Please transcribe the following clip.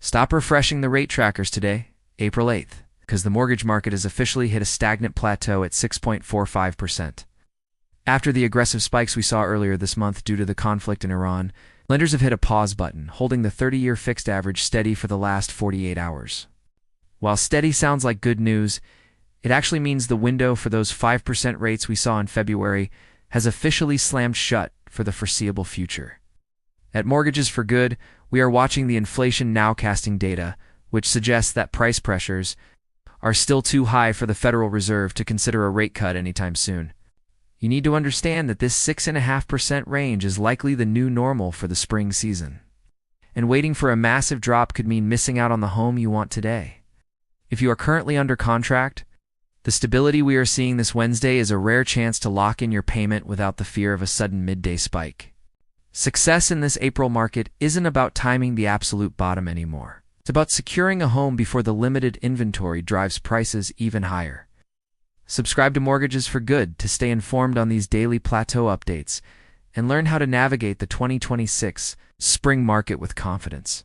Stop refreshing the rate trackers today, April 8th, because the mortgage market has officially hit a stagnant plateau at 6.45%. After the aggressive spikes we saw earlier this month due to the conflict in Iran, lenders have hit a pause button, holding the 30-year fixed average steady for the last 48 hours. While steady sounds like good news, it actually means the window for those 5% rates we saw in February has officially slammed shut for the foreseeable future. At Mortgages for Good, we are watching the inflation nowcasting data, which suggests that price pressures are still too high for the Federal Reserve to consider a rate cut anytime soon. You need to understand that this 6.5% range is likely the new normal for the spring season. And waiting for a massive drop could mean missing out on the home you want today. If you are currently under contract, the stability we are seeing this Wednesday is a rare chance to lock in your payment without the fear of a sudden midday spike. Success in this April market isn't about timing the absolute bottom anymore. It's about securing a home before the limited inventory drives prices even higher. Subscribe to Mortgages for Good to stay informed on these daily plateau updates and learn how to navigate the 2026 spring market with confidence.